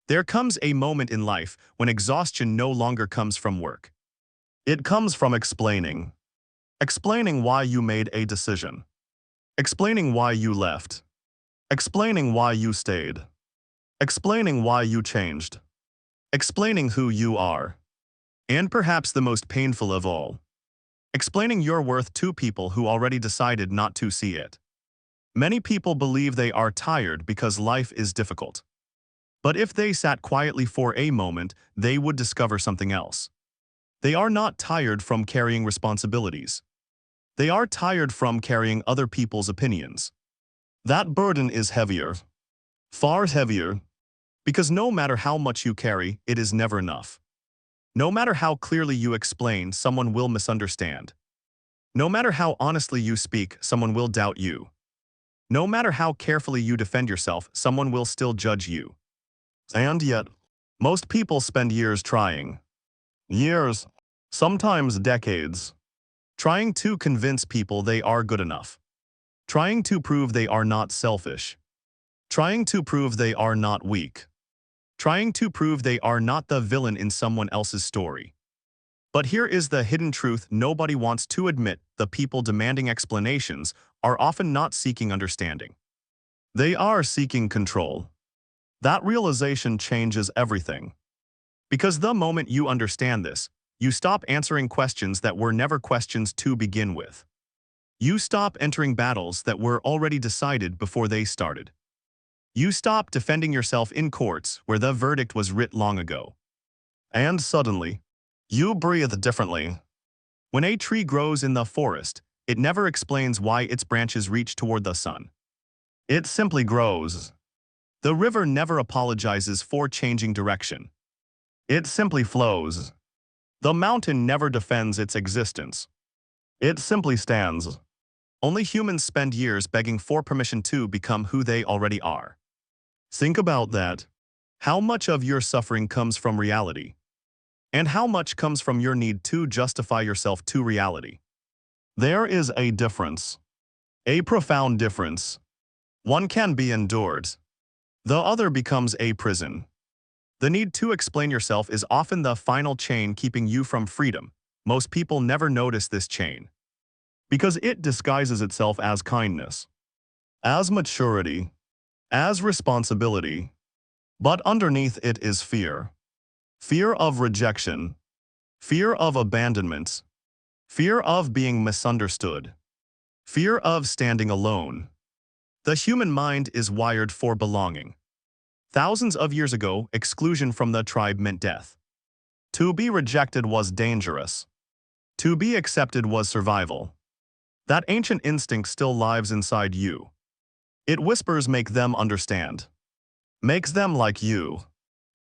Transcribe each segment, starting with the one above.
There comes a moment in life when exhaustion no longer comes from work. It comes from explaining. Explaining why you made a decision. Explaining why you left. Explaining why you stayed. Explaining why you changed. Explaining who you are. And perhaps the most painful of all, explaining your worth to people who already decided not to see it. Many people believe they are tired because life is difficult. But if they sat quietly for a moment, they would discover something else. They are not tired from carrying responsibilities. They are tired from carrying other people's opinions. That burden is heavier, far heavier, because no matter how much you carry, it is never enough. No matter how clearly you explain, someone will misunderstand. No matter how honestly you speak, someone will doubt you. No matter how carefully you defend yourself, someone will still judge you. And yet, most people spend years trying. Years, sometimes decades, trying to convince people they are good enough. Trying to prove they are not selfish. Trying to prove they are not weak. Trying to prove they are not the villain in someone else's story. But here is the hidden truth nobody wants to admit: the people demanding explanations are often not seeking understanding. They are seeking control. That realization changes everything. Because the moment you understand this, you stop answering questions that were never questions to begin with. You stop entering battles that were already decided before they started. You stop defending yourself in courts where the verdict was writ long ago. And suddenly, you breathe differently. When a tree grows in the forest, it never explains why its branches reach toward the sun. It simply grows. The river never apologizes for changing direction. It simply flows. The mountain never defends its existence. It simply stands. Only humans spend years begging for permission to become who they already are. Think about that. How much of your suffering comes from reality? And how much comes from your need to justify yourself to reality? There is a difference. A profound difference. One can be endured. The other becomes a prison. The need to explain yourself is often the final chain keeping you from freedom. Most people never notice this chain, because it disguises itself as kindness, as maturity, as responsibility. But underneath it is fear. Fear of rejection. Fear of abandonment. Fear of being misunderstood. Fear of standing alone. The human mind is wired for belonging. Thousands of years ago, exclusion from the tribe meant death. To be rejected was dangerous. To be accepted was survival. That ancient instinct still lives inside you. It whispers, make them understand. Makes them like you.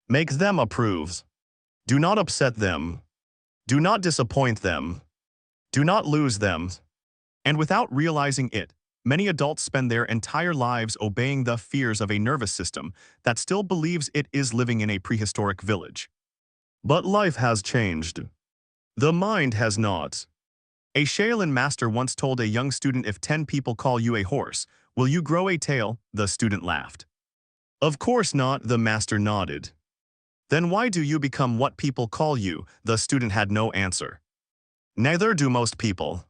Makes them approve. Do not upset them. Do not disappoint them. Do not lose them. And without realizing it, many adults spend their entire lives obeying the fears of a nervous system that still believes it is living in a prehistoric village. But life has changed. The mind has not. A Shaolin master once told a young student, if 10 people call you a horse, will you grow a tail? The student laughed. Of course not, the master nodded. Then why do you become what people call you? The student had no answer. Neither do most people.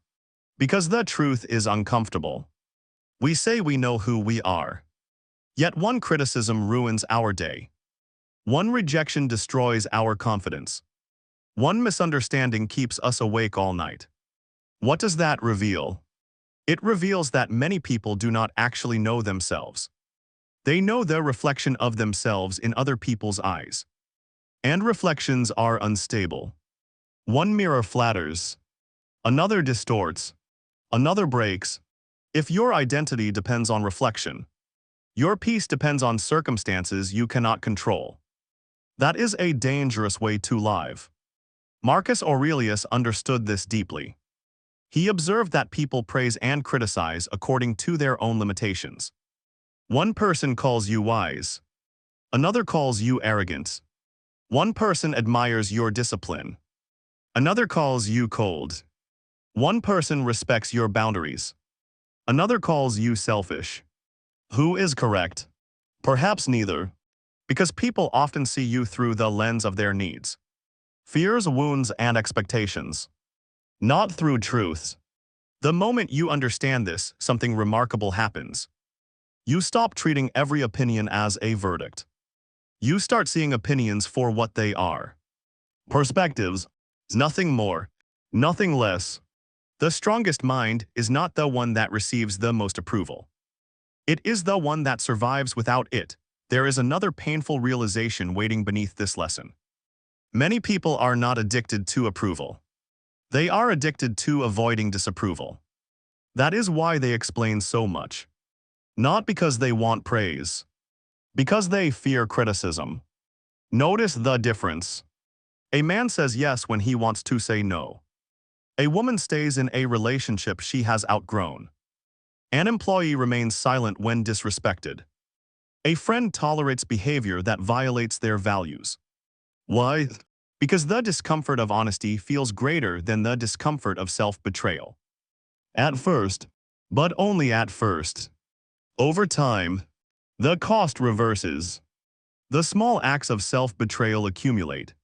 Because the truth is uncomfortable. We say we know who we are. Yet one criticism ruins our day. One rejection destroys our confidence. One misunderstanding keeps us awake all night. What does that reveal? It reveals that many people do not actually know themselves. They know the reflection of themselves in other people's eyes. And reflections are unstable. One mirror flatters. Another distorts. Another breaks. If your identity depends on reflection, your peace depends on circumstances you cannot control. That is a dangerous way to live. Marcus Aurelius understood this deeply. He observed that people praise and criticize according to their own limitations. One person calls you wise. Another calls you arrogant. One person admires your discipline. Another calls you cold. One person respects your boundaries. Another calls you selfish. Who is correct? Perhaps neither. Because people often see you through the lens of their needs, fears, wounds, and expectations, not through truths. The moment you understand this, something remarkable happens. You stop treating every opinion as a verdict. You start seeing opinions for what they are. Perspectives, nothing more, nothing less. The strongest mind is not the one that receives the most approval. It is the one that survives without it. There is another painful realization waiting beneath this lesson. Many people are not addicted to approval. They are addicted to avoiding disapproval. That is why they explain so much. Not because they want praise. Because they fear criticism. Notice the difference. A man says yes when he wants to say no. A woman stays in a relationship she has outgrown. An employee remains silent when disrespected. A friend tolerates behavior that violates their values. Why? Because the discomfort of honesty feels greater than the discomfort of self-betrayal. At first, but only at first. Over time, the cost reverses. The small acts of self-betrayal accumulate,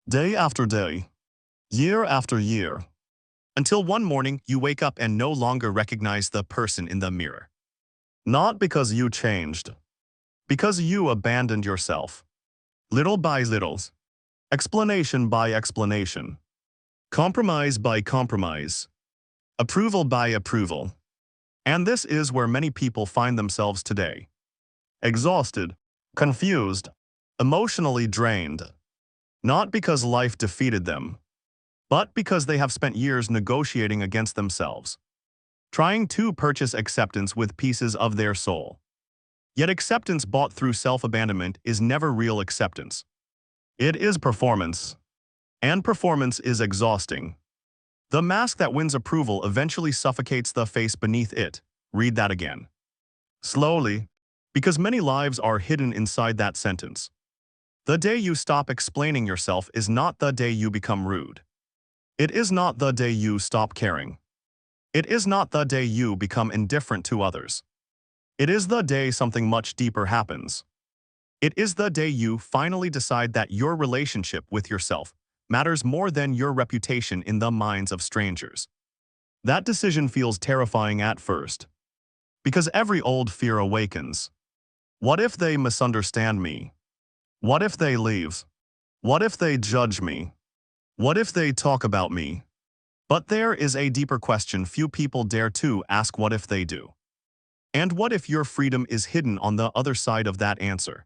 day after day, year after year, until one morning you wake up and no longer recognize the person in the mirror. Not because you changed, because you abandoned yourself. Little by little, explanation by explanation, compromise by compromise, approval by approval. And this is where many people find themselves today. Exhausted, confused, emotionally drained. Not because life defeated them, but because they have spent years negotiating against themselves, trying to purchase acceptance with pieces of their soul. Yet acceptance bought through self-abandonment is never real acceptance. It is performance. And performance is exhausting. The mask that wins approval eventually suffocates the face beneath it. Read that again. Slowly, because many lives are hidden inside that sentence. The day you stop explaining yourself is not the day you become rude. It is not the day you stop caring. It is not the day you become indifferent to others. It is the day something much deeper happens. It is the day you finally decide that your relationship with yourself matters more than your reputation in the minds of strangers. That decision feels terrifying at first, because every old fear awakens. What if they misunderstand me? What if they leave? What if they judge me? What if they talk about me? But there is a deeper question few people dare to ask: what if they do? And what if your freedom is hidden on the other side of that answer?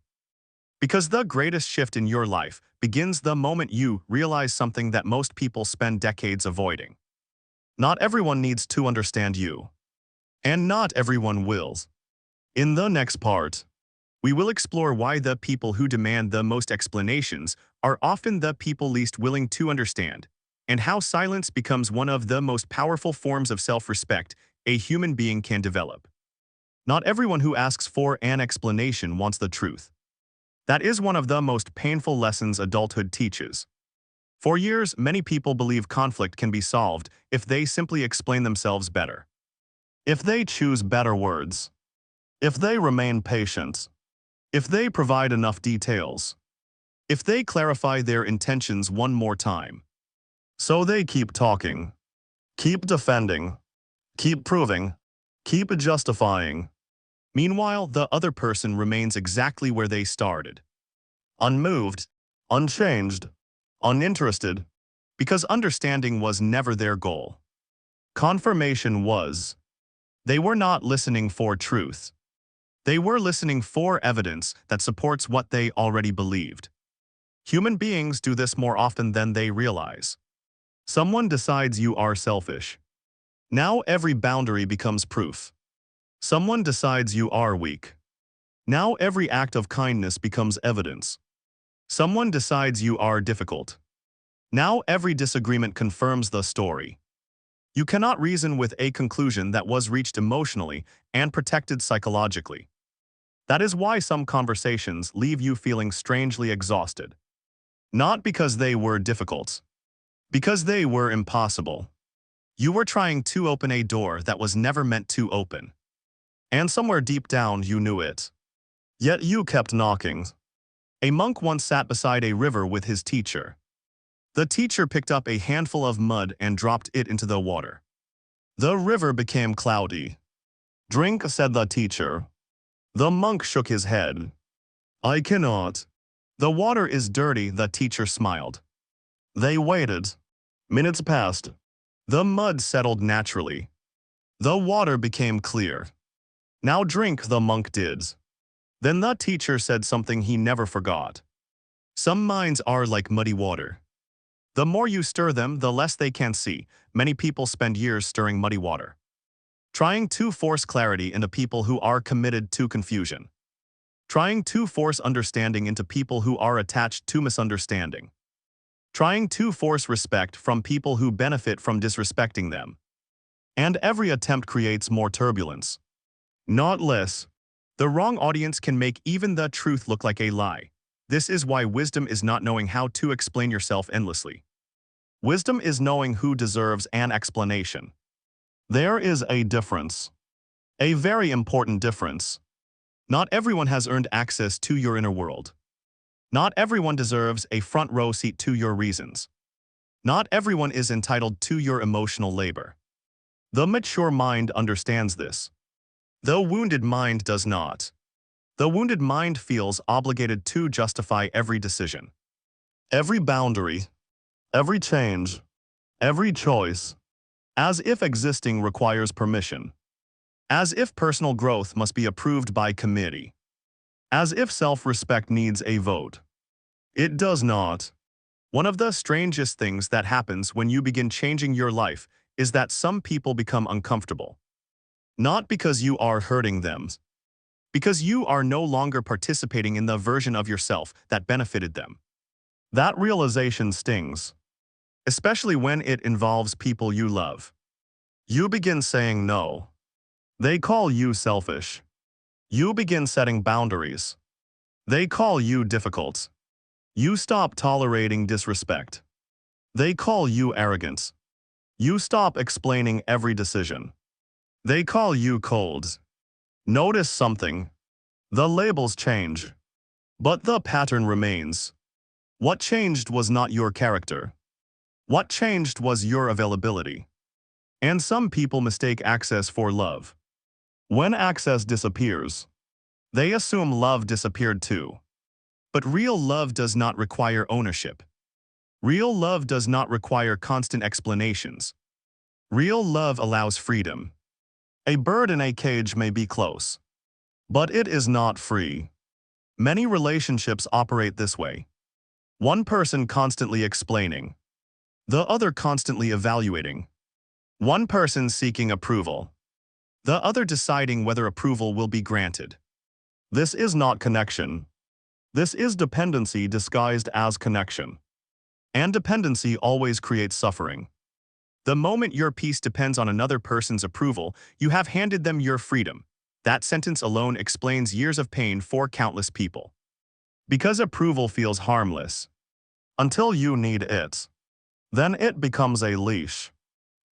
Because the greatest shift in your life begins the moment you realize something that most people spend decades avoiding. Not everyone needs to understand you. And not everyone wills. In the next part, we will explore why the people who demand the most explanations are often the people least willing to understand, and how silence becomes one of the most powerful forms of self-respect a human being can develop. Not everyone who asks for an explanation wants the truth. That is one of the most painful lessons adulthood teaches. For years, many people believe conflict can be solved if they simply explain themselves better. If they choose better words. If they remain patient. If they provide enough details. If they clarify their intentions one more time. So they keep talking. Keep defending. Keep proving. Keep justifying. Meanwhile, the other person remains exactly where they started. Unmoved, unchanged, uninterested, because understanding was never their goal. Confirmation was. They were not listening for truth. They were listening for evidence that supports what they already believed. Human beings do this more often than they realize. Someone decides you are selfish. Now every boundary becomes proof. Someone decides you are weak. Now every act of kindness becomes evidence. Someone decides you are difficult. Now every disagreement confirms the story. You cannot reason with a conclusion that was reached emotionally and protected psychologically. That is why some conversations leave you feeling strangely exhausted. Not because they were difficult. Because they were impossible. You were trying to open a door that was never meant to open. And somewhere deep down you knew it. Yet you kept knocking. A monk once sat beside a river with his teacher. The teacher picked up a handful of mud and dropped it into the water. The river became cloudy. "Drink," said the teacher. The monk shook his head. "I cannot." "The water is dirty," the teacher smiled. They waited. Minutes passed. The mud settled naturally. The water became clear. "Now drink," the monk did. Then the teacher said something he never forgot. "Some minds are like muddy water. The more you stir them, the less they can see." Many people spend years stirring muddy water, trying to force clarity into people who are committed to confusion, trying to force understanding into people who are attached to misunderstanding, trying to force respect from people who benefit from disrespecting them. And every attempt creates more turbulence, not less. The wrong audience can make even the truth look like a lie. This is why wisdom is not knowing how to explain yourself endlessly. Wisdom is knowing who deserves an explanation. There is a difference. A very important difference. Not everyone has earned access to your inner world. Not everyone deserves a front row seat to your reasons. Not everyone is entitled to your emotional labor. The mature mind understands this. The wounded mind does not. The wounded mind feels obligated to justify every decision, every boundary, every change, every choice, as if existing requires permission, as if personal growth must be approved by committee, as if self-respect needs a vote. It does not. One of the strangest things that happens when you begin changing your life is that some people become uncomfortable. Not because you are hurting them, because you are no longer participating in the version of yourself that benefited them. That realization stings, especially when it involves people you love. You begin saying no. They call you selfish. You begin setting boundaries. They call you difficult. You stop tolerating disrespect. They call you arrogant. You stop explaining every decision. They call you cold. Notice something. The labels change, but the pattern remains. What changed was not your character. What changed was your availability. And some people mistake access for love. When access disappears, they assume love disappeared too. But real love does not require ownership. Real love does not require constant explanations. Real love allows freedom. A bird in a cage may be close, but it is not free. Many relationships operate this way. One person constantly explaining, the other constantly evaluating. One person seeking approval, the other deciding whether approval will be granted. This is not connection. This is dependency disguised as connection. And dependency always creates suffering. The moment your peace depends on another person's approval, you have handed them your freedom. That sentence alone explains years of pain for countless people. Because approval feels harmless, until you need it. Then it becomes a leash.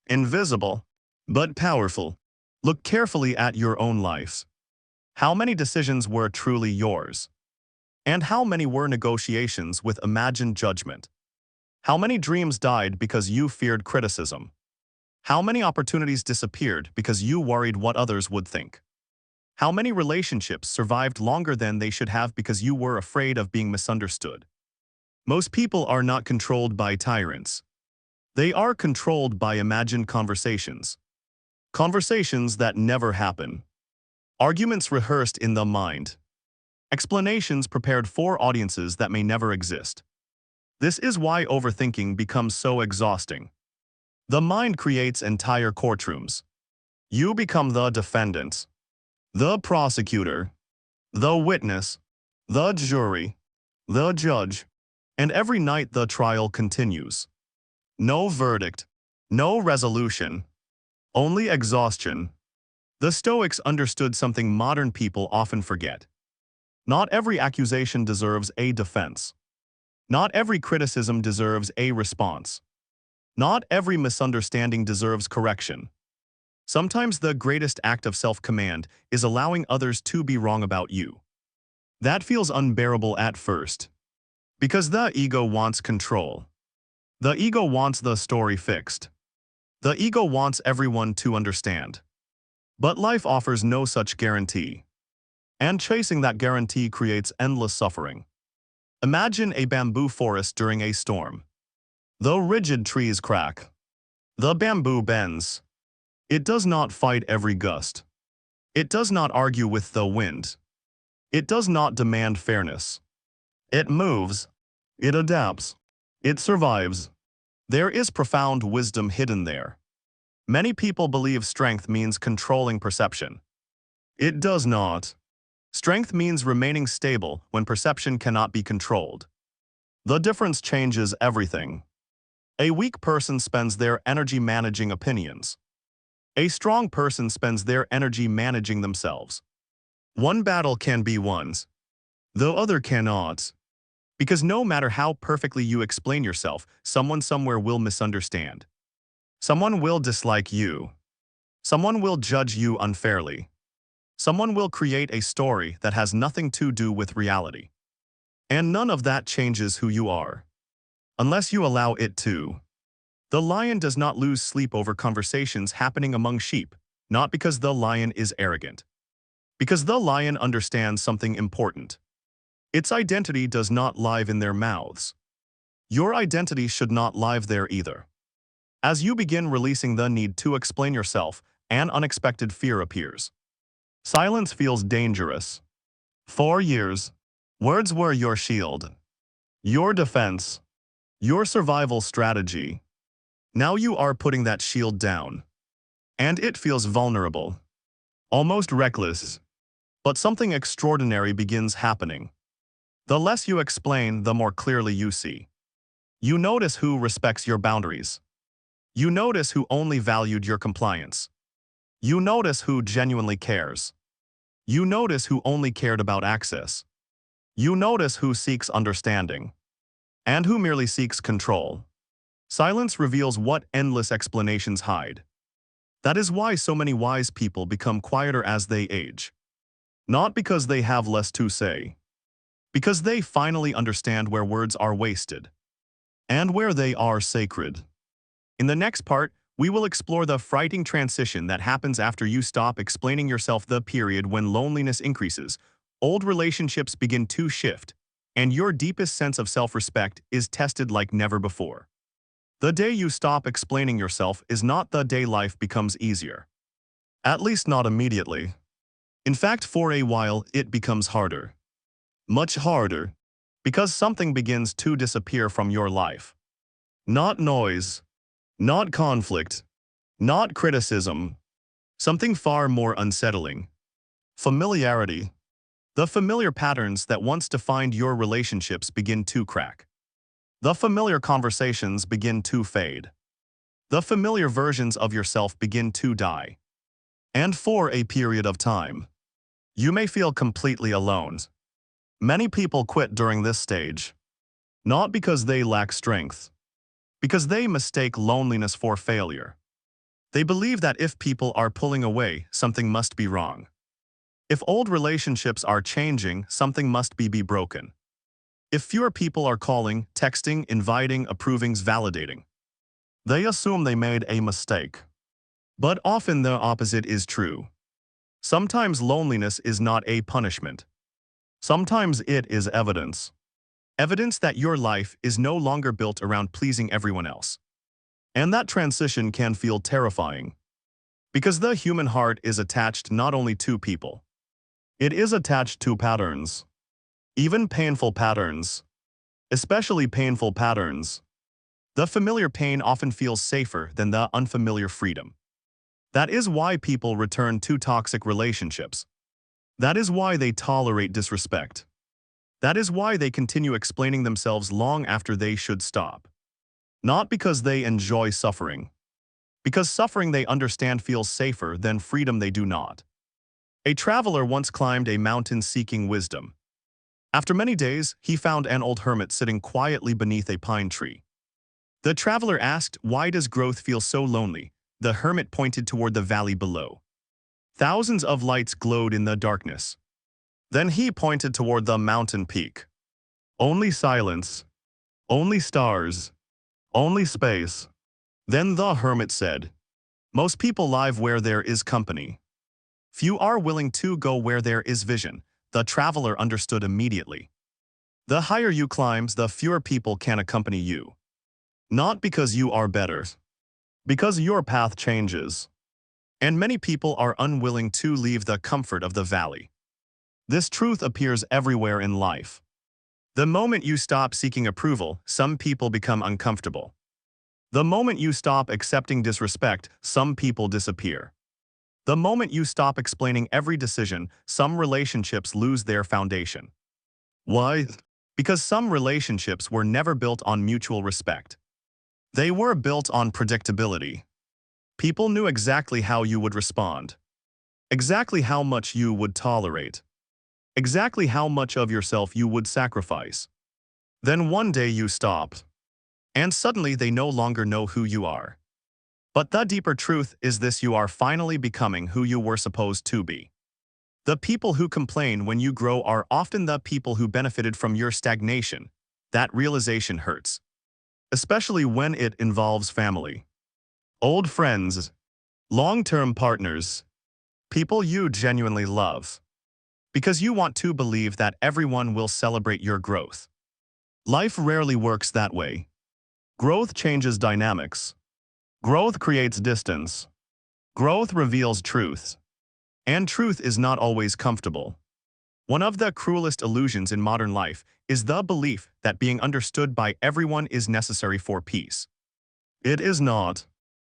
Invisible, but powerful. Look carefully at your own lives. How many decisions were truly yours? And how many were negotiations with imagined judgment? How many dreams died because you feared criticism? How many opportunities disappeared because you worried what others would think? How many relationships survived longer than they should have because you were afraid of being misunderstood? Most people are not controlled by tyrants. They are controlled by imagined conversations. Conversations that never happen. Arguments rehearsed in the mind. Explanations prepared for audiences that may never exist. This is why overthinking becomes so exhausting. The mind creates entire courtrooms. You become the defendant, the prosecutor, the witness, the jury, the judge, and every night the trial continues. No verdict, no resolution, only exhaustion. The Stoics understood something modern people often forget. Not every accusation deserves a defense. Not every criticism deserves a response. Not every misunderstanding deserves correction. Sometimes the greatest act of self-command is allowing others to be wrong about you. That feels unbearable at first. Because the ego wants control. The ego wants the story fixed. The ego wants everyone to understand. But life offers no such guarantee. And chasing that guarantee creates endless suffering. Imagine a bamboo forest during a storm. The rigid trees crack. The bamboo bends. It does not fight every gust. It does not argue with the wind. It does not demand fairness. It moves. It adapts. It survives. There is profound wisdom hidden there. Many people believe strength means controlling perception. It does not. Strength means remaining stable when perception cannot be controlled. The difference changes everything. A weak person spends their energy managing opinions. A strong person spends their energy managing themselves. One battle can be won, the other cannot. Because no matter how perfectly you explain yourself, someone somewhere will misunderstand. Someone will dislike you. Someone will judge you unfairly. Someone will create a story that has nothing to do with reality. And none of that changes who you are. Unless you allow it to. The lion does not lose sleep over conversations happening among sheep, not because the lion is arrogant. Because the lion understands something important. Its identity does not live in their mouths. Your identity should not live there either. As you begin releasing the need to explain yourself, an unexpected fear appears. Silence feels dangerous. For years, words were your shield, your defense, your survival strategy. Now you are putting that shield down. And it feels vulnerable, almost reckless. But something extraordinary begins happening. The less you explain, the more clearly you see. You notice who respects your boundaries. You notice who only valued your compliance. You notice who genuinely cares. You notice who only cared about access. You notice who seeks understanding. And who merely seeks control. Silence reveals what endless explanations hide. That is why so many wise people become quieter as they age. Not because they have less to say. Because they finally understand where words are wasted. And where they are sacred. In the next part, we will explore the frightening transition that happens after you stop explaining yourself, the period when loneliness increases, old relationships begin to shift, and your deepest sense of self-respect is tested like never before. The day you stop explaining yourself is not the day life becomes easier. At least not immediately. In fact, for a while, it becomes harder. Much harder. Because something begins to disappear from your life. Not noise. Not conflict. Not criticism. Something far more unsettling. Familiarity. The familiar patterns that once defined your relationships begin to crack. The familiar conversations begin to fade. The familiar versions of yourself begin to die. And for a period of time, you may feel completely alone. Many people quit during this stage. Not because they lack strength. Because they mistake loneliness for failure. They believe that if people are pulling away, something must be wrong. If old relationships are changing, something must be broken. If fewer people are calling, texting, inviting, approving, validating, they assume they made a mistake. But often the opposite is true. Sometimes loneliness is not a punishment. Sometimes it is evidence. Evidence that your life is no longer built around pleasing everyone else. And that transition can feel terrifying. Because the human heart is attached not only to people. It is attached to patterns. Even painful patterns. Especially painful patterns. The familiar pain often feels safer than the unfamiliar freedom. That is why people return to toxic relationships. That is why they tolerate disrespect. That is why they continue explaining themselves long after they should stop. Not because they enjoy suffering. Because suffering they understand feels safer than freedom they do not. A traveler once climbed a mountain seeking wisdom. After many days, he found an old hermit sitting quietly beneath a pine tree. The traveler asked, "Why does growth feel so lonely?" The hermit pointed toward the valley below. Thousands of lights glowed in the darkness. Then he pointed toward the mountain peak. Only silence, only stars, only space. Then the hermit said, most people live where there is company. Few are willing to go where there is vision. The traveler understood immediately. The higher you climb, the fewer people can accompany you. Not because you are better, because your path changes. And many people are unwilling to leave the comfort of the valley. This truth appears everywhere in life. The moment you stop seeking approval, some people become uncomfortable. The moment you stop accepting disrespect, some people disappear. The moment you stop explaining every decision, some relationships lose their foundation. Why? Because some relationships were never built on mutual respect. They were built on predictability. People knew exactly how you would respond, exactly how much you would tolerate, exactly how much of yourself you would sacrifice. Then one day you stop, and suddenly they no longer know who you are. But the deeper truth is this: you are finally becoming who you were supposed to be. The people who complain when you grow are often the people who benefited from your stagnation. That realization hurts, especially when it involves family, old friends, long-term partners, people you genuinely love, because you want to believe that everyone will celebrate your growth. Life rarely works that way. Growth changes dynamics. Growth creates distance. Growth reveals truth. And truth is not always comfortable. One of the cruelest illusions in modern life is the belief that being understood by everyone is necessary for peace. It is not.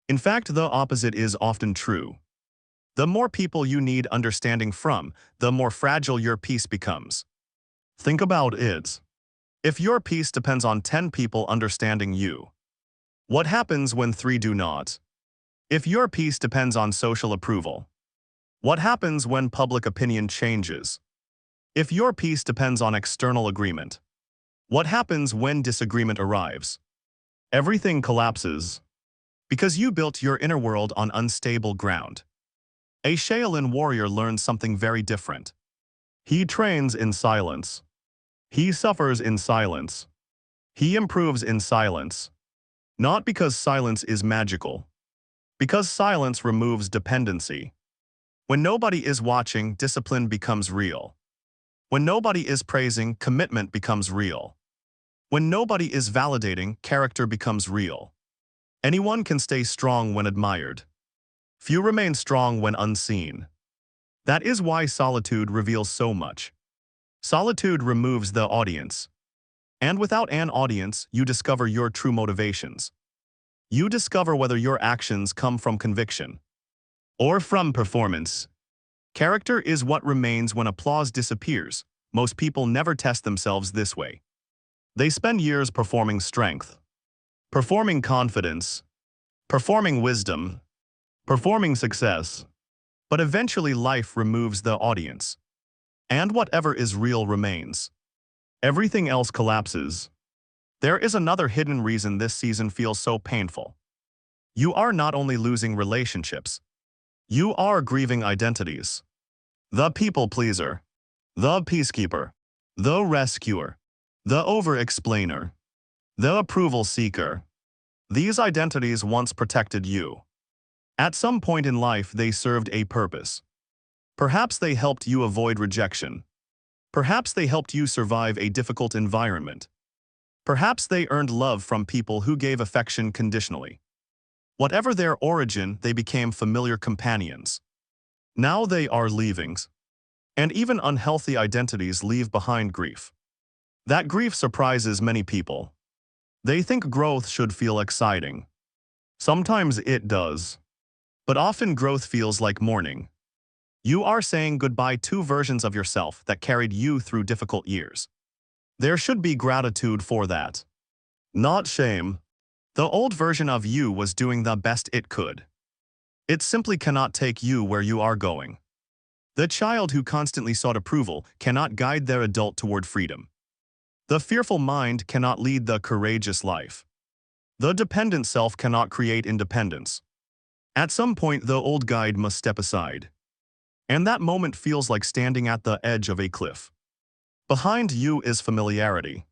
In fact, the opposite is often true. The more people you need understanding from, the more fragile your peace becomes. Think about it. If your peace depends on 10 people understanding you, what happens when 3 do not? If your peace depends on social approval, what happens when public opinion changes? If your peace depends on external agreement, what happens when disagreement arrives? Everything collapses, because you built your inner world on unstable ground. A Shaolin warrior learns something very different. He trains in silence. He suffers in silence. He improves in silence. Not because silence is magical, because silence removes dependency. When nobody is watching, discipline becomes real. When nobody is praising, commitment becomes real. When nobody is validating, character becomes real. Anyone can stay strong when admired. Few remain strong when unseen. That is why solitude reveals so much. Solitude removes the audience. And without an audience, you discover your true motivations. You discover whether your actions come from conviction or from performance. Character is what remains when applause disappears. Most people never test themselves this way. They spend years performing strength, performing confidence, performing wisdom, performing success. But eventually life removes the audience. And whatever is real remains. Everything else collapses. There is another hidden reason this season feels so painful. You are not only losing relationships, you are grieving identities. The people pleaser, the peacekeeper, the rescuer, the over-explainer, the approval seeker. These identities once protected you. At some point in life, they served a purpose. Perhaps they helped you avoid rejection. Perhaps they helped you survive a difficult environment. Perhaps they earned love from people who gave affection conditionally. Whatever their origin, they became familiar companions. Now they are leaving. And even unhealthy identities leave behind grief. That grief surprises many people. They think growth should feel exciting. Sometimes it does. But often growth feels like mourning. You are saying goodbye to versions of yourself that carried you through difficult years. There should be gratitude for that, not shame. The old version of you was doing the best it could. It simply cannot take you where you are going. The child who constantly sought approval cannot guide their adult toward freedom. The fearful mind cannot lead the courageous life. The dependent self cannot create independence. At some point, the old guide must step aside. And that moment feels like standing at the edge of a cliff. Behind you is familiarity.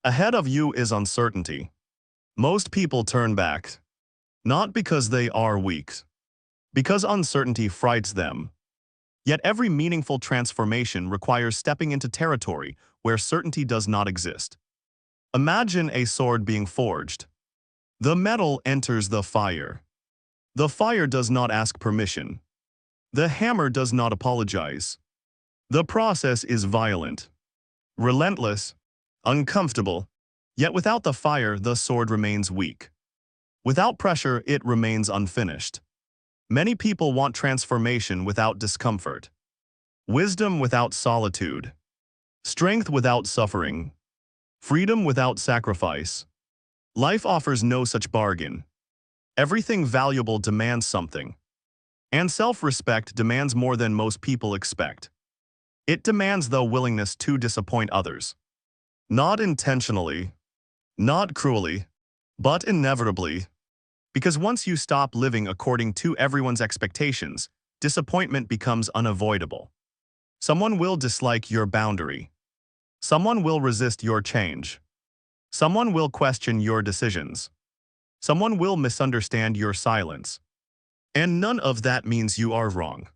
Ahead of you is uncertainty. Most people turn back, not because they are weak, because uncertainty frights them. Yet every meaningful transformation requires stepping into territory where certainty does not exist. Imagine a sword being forged. The metal enters the fire. The fire does not ask permission. The hammer does not apologize. The process is violent, relentless, uncomfortable. Yet without the fire, the sword remains weak. Without pressure, it remains unfinished. Many people want transformation without discomfort, wisdom without solitude, strength without suffering, freedom without sacrifice. Life offers no such bargain. Everything valuable demands something. And self-respect demands more than most people expect. It demands the willingness to disappoint others. Not intentionally, not cruelly, but inevitably. Because once you stop living according to everyone's expectations, disappointment becomes unavoidable. Someone will dislike your boundary. Someone will resist your change. Someone will question your decisions. Someone will misunderstand your silence. And none of that means you are wrong.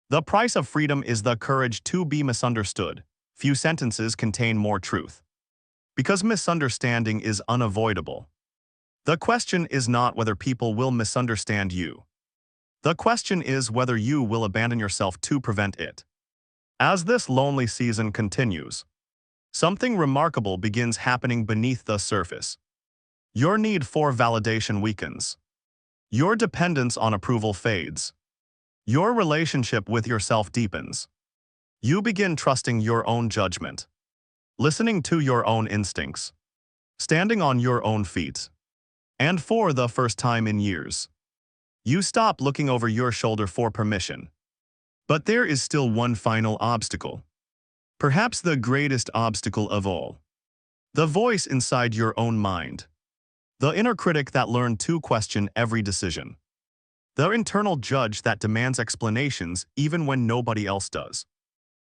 The price of freedom is the courage to be misunderstood. Few sentences contain more truth. Because misunderstanding is unavoidable. The question is not whether people will misunderstand you. The question is whether you will abandon yourself to prevent it. As this lonely season continues, something remarkable begins happening beneath the surface. Your need for validation weakens. Your dependence on approval fades. Your relationship with yourself deepens. You begin trusting your own judgment, listening to your own instincts, standing on your own feet. And for the first time in years, you stop looking over your shoulder for permission. But there is still one final obstacle. Perhaps the greatest obstacle of all. The voice inside your own mind. The inner critic that learned to question every decision. The internal judge that demands explanations even when nobody else does.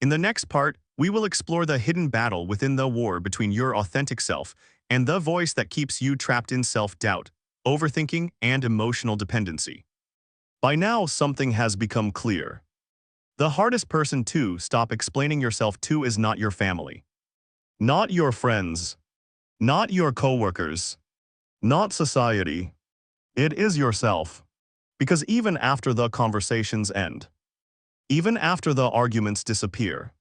In the next part, we will explore the hidden battle within the war between your authentic self and the voice that keeps you trapped in self-doubt, overthinking, and emotional dependency. By now, something has become clear. The hardest person to stop explaining yourself to is not your family. Not your friends. Not your coworkers. Not society. It is yourself. Because even after the conversations end, even after the arguments disappear,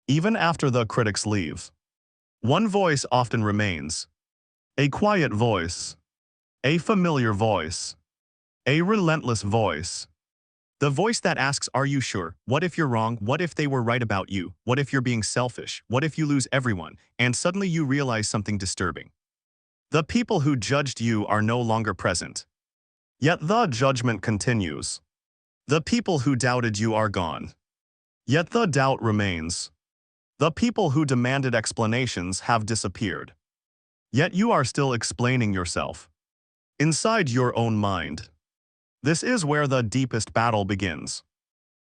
even after the critics leave, one voice often remains. A quiet voice. A familiar voice. A relentless voice. The voice that asks, are you sure? What if you're wrong? What if they were right about you? What if you're being selfish? What if you lose everyone? And suddenly you realize something disturbing. The people who judged you are no longer present. Yet the judgment continues. The people who doubted you are gone. Yet the doubt remains. The people who demanded explanations have disappeared. Yet you are still explaining yourself. Inside your own mind. This is where the deepest battle begins.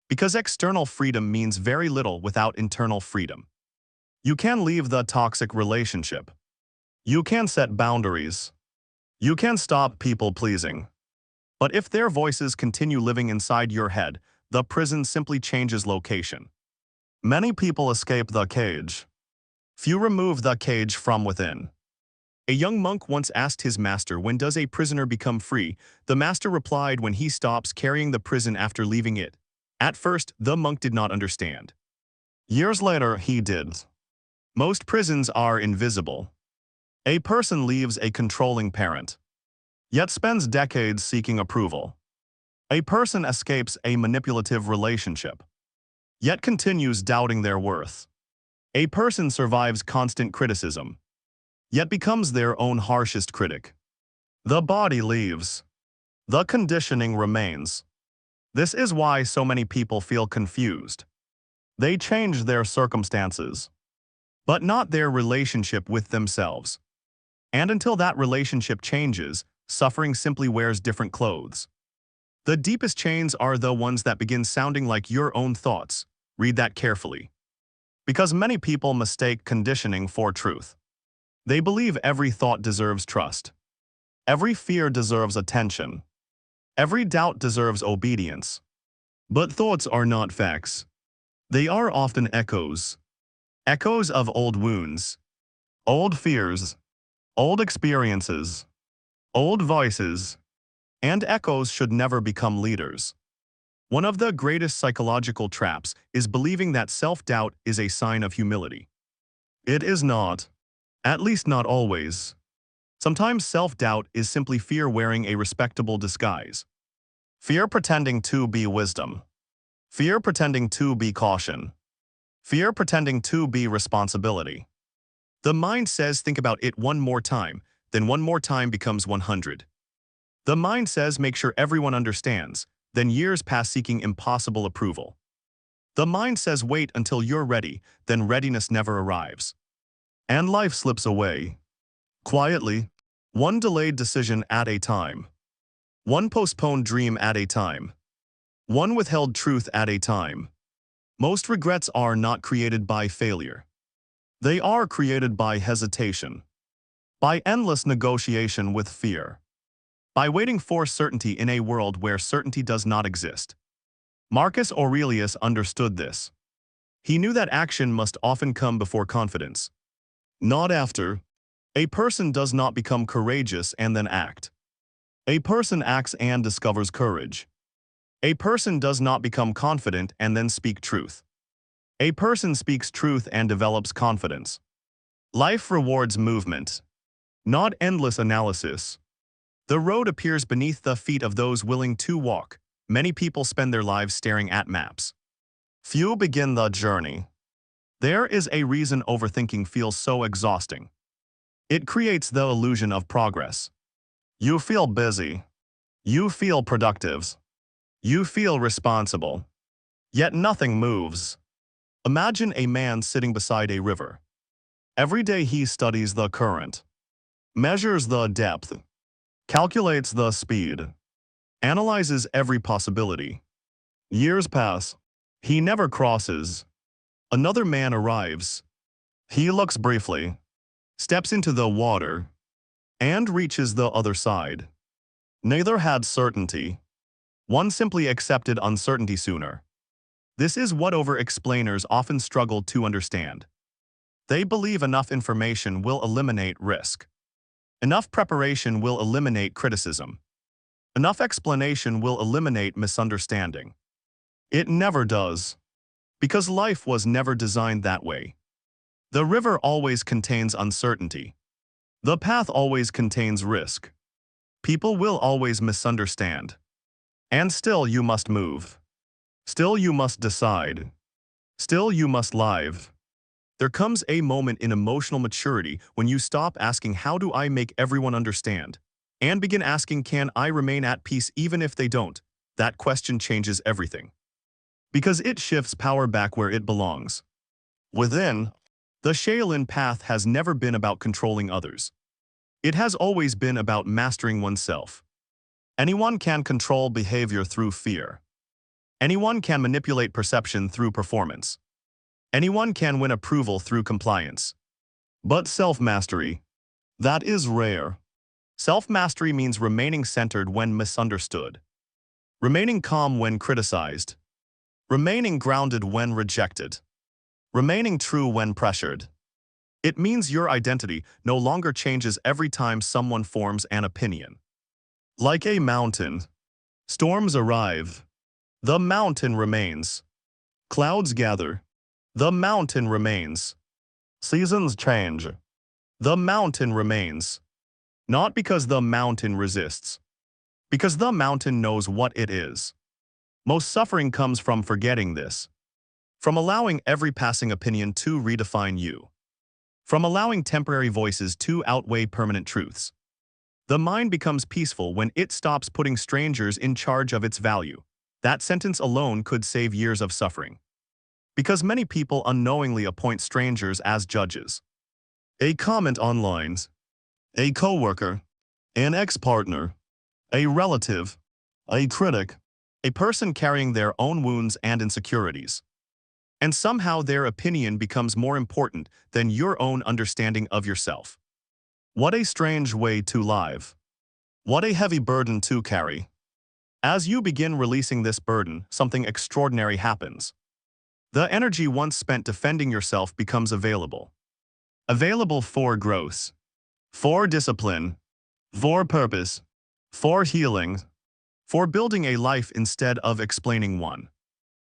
Because external freedom means very little without internal freedom. You can leave the toxic relationship. You can set boundaries. You can stop people-pleasing. But if their voices continue living inside your head, the prison simply changes location. Many people escape the cage. Few remove the cage from within. A young monk once asked his master, when does a prisoner become free? The master replied, when he stops carrying the prison after leaving it. At first, the monk did not understand. Years later, he did. Most prisons are invisible. A person leaves a controlling parent, yet spends decades seeking approval. A person escapes a manipulative relationship, yet continues doubting their worth. A person survives constant criticism, yet becomes their own harshest critic. The body leaves. The conditioning remains. This is why so many people feel confused. They change their circumstances, but not their relationship with themselves. And until that relationship changes, suffering simply wears different clothes. The deepest chains are the ones that begin sounding like your own thoughts. Read that carefully. Because many people mistake conditioning for truth. They believe every thought deserves trust. Every fear deserves attention. Every doubt deserves obedience. But thoughts are not facts. They are often echoes. Echoes of old wounds, old fears, old experiences, old voices, and echoes should never become leaders. One of the greatest psychological traps is believing that self-doubt is a sign of humility. It is not. At least not always. Sometimes self-doubt is simply fear wearing a respectable disguise. Fear pretending to be wisdom. Fear pretending to be caution. Fear pretending to be responsibility. The mind says think about it one more time, then one more time becomes 100. The mind says make sure everyone understands, then years pass seeking impossible approval. The mind says wait until you're ready, then readiness never arrives. And life slips away. Quietly, one delayed decision at a time. One postponed dream at a time. One withheld truth at a time. Most regrets are not created by failure. They are created by hesitation. By endless negotiation with fear. By waiting for certainty in a world where certainty does not exist. Marcus Aurelius understood this. He knew that action must often come before confidence. Not after. A person does not become courageous and then act. A person acts and discovers courage. A person does not become confident and then speak truth. A person speaks truth and develops confidence. Life rewards movement, not endless analysis. The road appears beneath the feet of those willing to walk. Many people spend their lives staring at maps. Few begin the journey. There is a reason overthinking feels so exhausting. It creates the illusion of progress. You feel busy. You feel productive. You feel responsible. Yet nothing moves. Imagine a man sitting beside a river. Every day he studies the current, measures the depth, calculates the speed, analyzes every possibility. Years pass. He never crosses. Another man arrives. He looks briefly, steps into the water, and reaches the other side. Neither had certainty. One simply accepted uncertainty sooner. This is what over-explainers often struggle to understand. They believe enough information will eliminate risk. Enough preparation will eliminate criticism. Enough explanation will eliminate misunderstanding. It never does. Because life was never designed that way. The river always contains uncertainty. The path always contains risk. People will always misunderstand. And still you must move. Still you must decide. Still you must live. There comes a moment in emotional maturity when you stop asking how do I make everyone understand, and begin asking can I remain at peace even if they don't. That question changes everything. Because it shifts power back where it belongs. Within, the Shaolin path has never been about controlling others. It has always been about mastering oneself. Anyone can control behavior through fear. Anyone can manipulate perception through performance. Anyone can win approval through compliance. But self-mastery, that is rare. Self-mastery means remaining centered when misunderstood. Remaining calm when criticized. Remaining grounded when rejected. Remaining true when pressured. It means your identity no longer changes every time someone forms an opinion. Like a mountain, storms arrive. The mountain remains. Clouds gather. The mountain remains. Seasons change. The mountain remains. Not because the mountain resists. Because the mountain knows what it is. Most suffering comes from forgetting this. From allowing every passing opinion to redefine you. From allowing temporary voices to outweigh permanent truths. The mind becomes peaceful when it stops putting strangers in charge of its value. That sentence alone could save years of suffering. Because many people unknowingly appoint strangers as judges. A comment online, a coworker, an ex-partner, a relative, a critic, a person carrying their own wounds and insecurities. And somehow their opinion becomes more important than your own understanding of yourself. What a strange way to live. What a heavy burden to carry. As you begin releasing this burden, something extraordinary happens. The energy once spent defending yourself becomes available. Available for growth, for discipline, for purpose, for healing, for building a life instead of explaining one.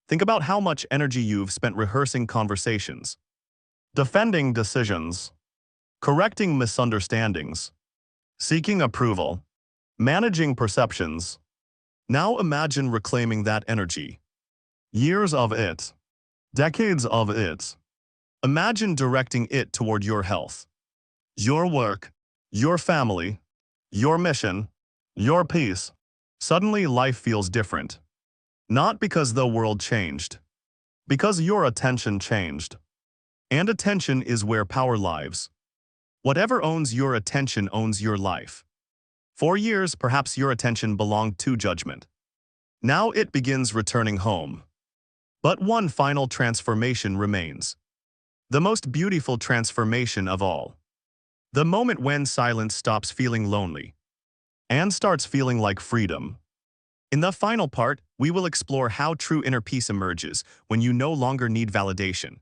Think about how much energy you've spent rehearsing conversations, defending decisions, correcting misunderstandings, seeking approval, managing perceptions. Now imagine reclaiming that energy. Years of it, decades of it. Imagine directing it toward your health, your work, your family, your mission, your peace. Suddenly life feels different. Not because the world changed, because your attention changed. And attention is where power lives. Whatever owns your attention owns your life. For years, perhaps your attention belonged to judgment. Now it begins returning home. But one final transformation remains. The most beautiful transformation of all. The moment when silence stops feeling lonely and starts feeling like freedom. In the final part, we will explore how true inner peace emerges when you no longer need validation,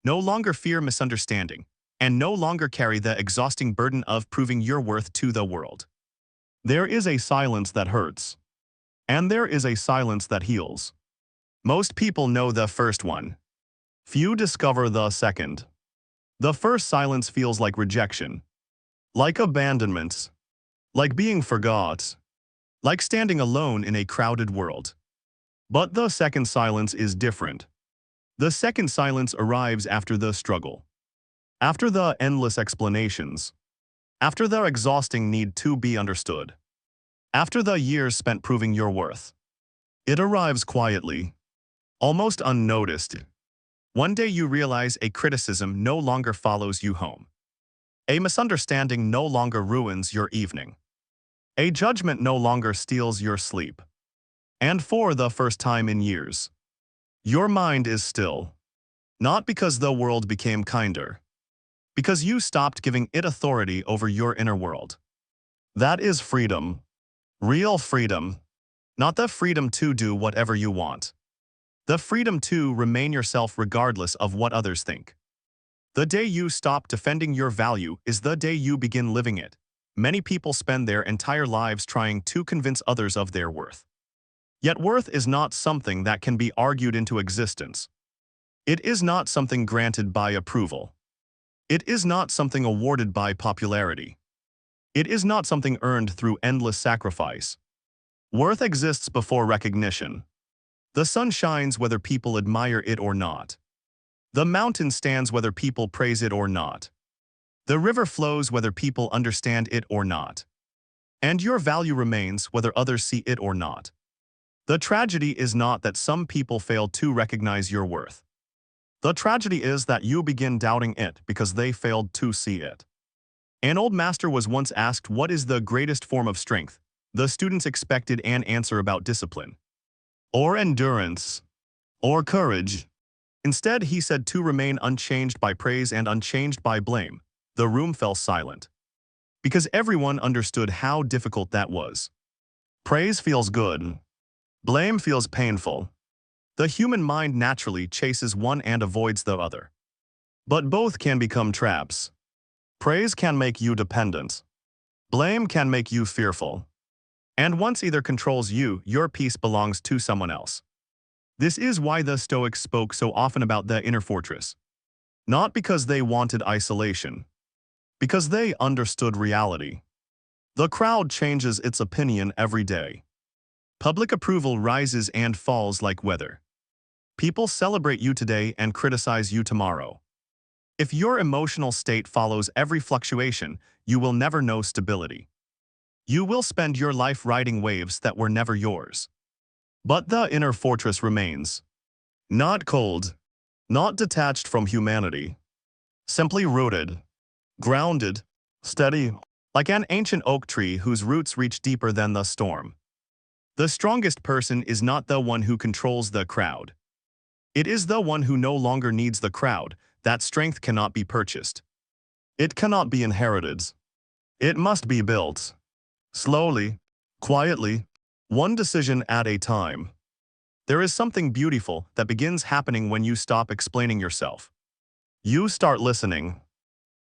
no longer fear misunderstanding, and no longer carry the exhausting burden of proving your worth to the world. There is a silence that hurts, and there is a silence that heals. Most people know the first one. Few discover the second. The first silence feels like rejection, like abandonment, like being forgot, like standing alone in a crowded world. But the second silence is different. The second silence arrives after the struggle, after the endless explanations, after the exhausting need to be understood, after the years spent proving your worth. It arrives quietly, almost unnoticed. One day you realize a criticism no longer follows you home. A misunderstanding no longer ruins your evening. A judgment no longer steals your sleep. And for the first time in years, your mind is still. Not because the world became kinder, because you stopped giving it authority over your inner world. That is freedom. Real freedom. Not the freedom to do whatever you want. The freedom to remain yourself regardless of what others think. The day you stop defending your value is the day you begin living it. Many people spend their entire lives trying to convince others of their worth. Yet worth is not something that can be argued into existence. It is not something granted by approval. It is not something awarded by popularity. It is not something earned through endless sacrifice. Worth exists before recognition. The sun shines whether people admire it or not. The mountain stands whether people praise it or not. The river flows whether people understand it or not. And your value remains whether others see it or not. The tragedy is not that some people fail to recognize your worth. The tragedy is that you begin doubting it because they failed to see it. An old master was once asked what is the greatest form of strength. The students expected an answer about discipline, or endurance, or courage. Instead, he said to remain unchanged by praise and unchanged by blame. The room fell silent, because everyone understood how difficult that was. Praise feels good. Blame feels painful. The human mind naturally chases one and avoids the other. But both can become traps. Praise can make you dependent. Blame can make you fearful. And once either controls you, your peace belongs to someone else. This is why the Stoics spoke so often about the inner fortress. Not because they wanted isolation, because they understood reality. The crowd changes its opinion every day. Public approval rises and falls like weather. People celebrate you today and criticize you tomorrow. If your emotional state follows every fluctuation, you will never know stability. You will spend your life riding waves that were never yours. But the inner fortress remains. Not cold, not detached from humanity. Simply rooted, grounded, steady, like an ancient oak tree whose roots reach deeper than the storm. The strongest person is not the one who controls the crowd. It is the one who no longer needs the crowd. That strength cannot be purchased. It cannot be inherited. It must be built. Slowly, quietly, one decision at a time. There is something beautiful that begins happening when you stop explaining yourself. You start listening.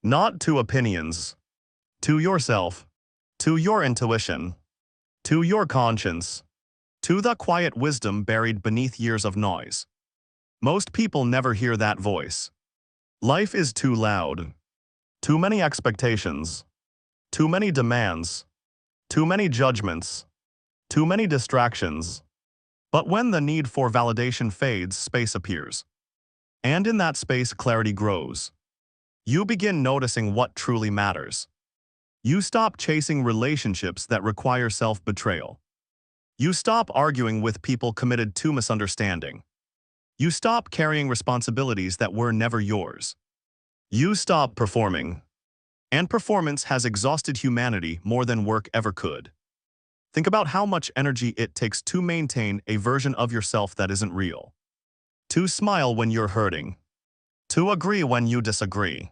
Not to opinions. To yourself. To your intuition. To your conscience. To the quiet wisdom buried beneath years of noise. Most people never hear that voice. Life is too loud. Too many expectations. Too many demands. Too many judgments. Too many distractions. But when the need for validation fades, space appears. And in that space, clarity grows. You begin noticing what truly matters. You stop chasing relationships that require self-betrayal. You stop arguing with people committed to misunderstanding. You stop carrying responsibilities that were never yours. You stop performing. And performance has exhausted humanity more than work ever could. Think about how much energy it takes to maintain a version of yourself that isn't real. To smile when you're hurting. To agree when you disagree.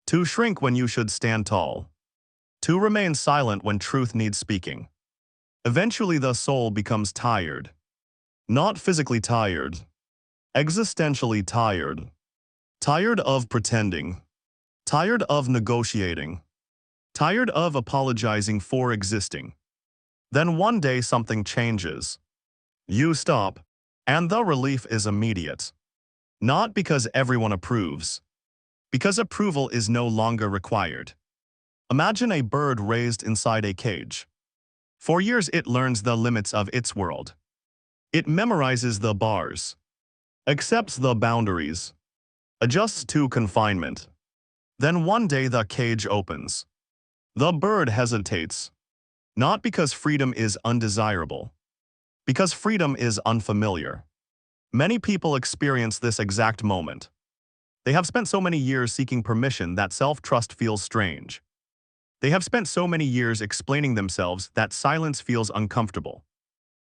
To shrink when you should stand tall. To remain silent when truth needs speaking. Eventually the soul becomes tired. Not physically tired. Existentially tired. Tired of pretending. Tired of negotiating. Tired of apologizing for existing. Then one day something changes. You stop, and the relief is immediate. Not because everyone approves. Because approval is no longer required. Imagine a bird raised inside a cage. For years it learns the limits of its world. It memorizes the bars. Accepts the boundaries. Adjusts to confinement. Then one day the cage opens. The bird hesitates. Not because freedom is undesirable. Because freedom is unfamiliar. Many people experience this exact moment. They have spent so many years seeking permission that self-trust feels strange. They have spent so many years explaining themselves that silence feels uncomfortable.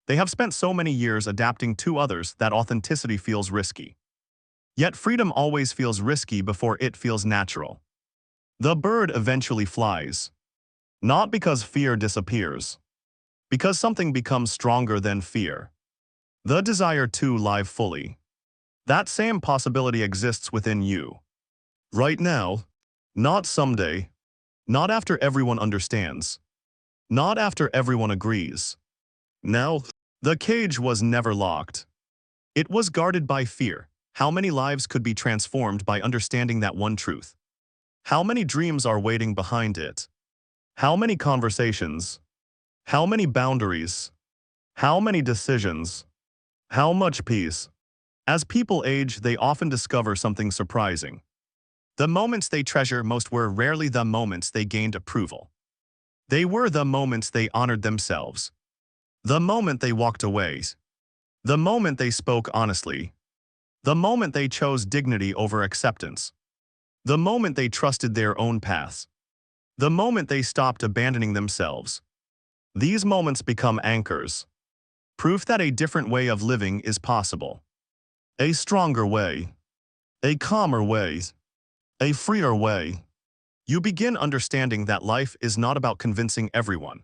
They have spent so many years adapting to others that authenticity feels risky. Yet freedom always feels risky before it feels natural. The bird eventually flies. Not because fear disappears. Because something becomes stronger than fear. The desire to live fully. That same possibility exists within you. Right now. Not someday. Not after everyone understands. Not after everyone agrees. Now, the cage was never locked. It was guarded by fear. How many lives could be transformed by understanding that one truth? How many dreams are waiting behind it? How many conversations? How many boundaries? How many decisions? How much peace? As people age, they often discover something surprising. The moments they treasure most were rarely the moments they gained approval. They were the moments they honored themselves. The moment they walked away. The moment they spoke honestly. The moment they chose dignity over acceptance. The moment they trusted their own paths. The moment they stopped abandoning themselves. These moments become anchors. Proof that a different way of living is possible. A stronger way. A calmer way. A freer way. You begin understanding that life is not about convincing everyone.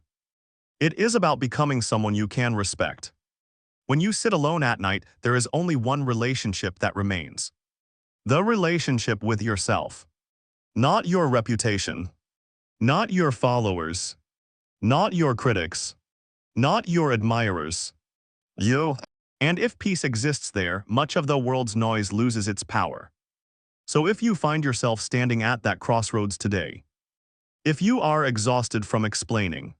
It is about becoming someone you can respect. When you sit alone at night, there is only one relationship that remains. The relationship with yourself. Not your reputation. Not your followers. Not your critics. Not your admirers. You. And if peace exists there, much of the world's noise loses its power. So if you find yourself standing at that crossroads today, if you are exhausted from explaining,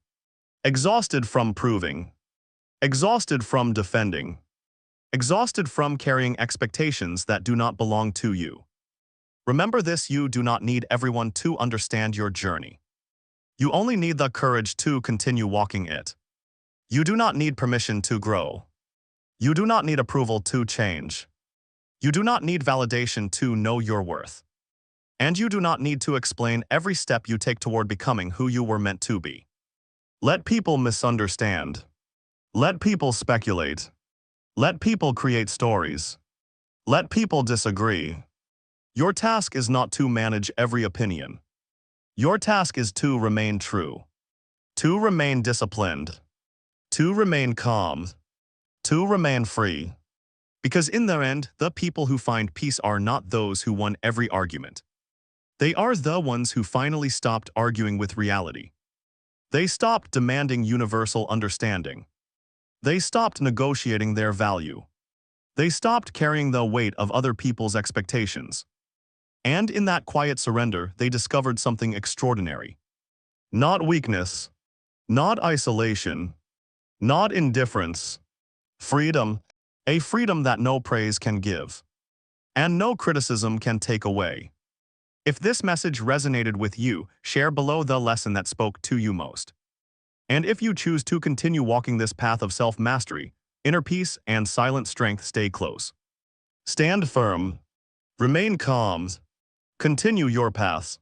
exhausted from proving, exhausted from defending, exhausted from carrying expectations that do not belong to you, remember this: you do not need everyone to understand your journey. You only need the courage to continue walking it. You do not need permission to grow. You do not need approval to change. You do not need validation to know your worth. And you do not need to explain every step you take toward becoming who you were meant to be. Let people misunderstand. Let people speculate. Let people create stories. Let people disagree. Your task is not to manage every opinion. Your task is to remain true, to remain disciplined, to remain calm, to remain free. Because in the end, the people who find peace are not those who won every argument. They are the ones who finally stopped arguing with reality. They stopped demanding universal understanding. They stopped negotiating their value. They stopped carrying the weight of other people's expectations. And in that quiet surrender, they discovered something extraordinary. Not weakness, not isolation, not indifference. Freedom, a freedom that no praise can give, and no criticism can take away. If this message resonated with you, share below the lesson that spoke to you most. And if you choose to continue walking this path of self-mastery, inner peace, and silent strength, stay close. Stand firm. Remain calm. Continue your paths.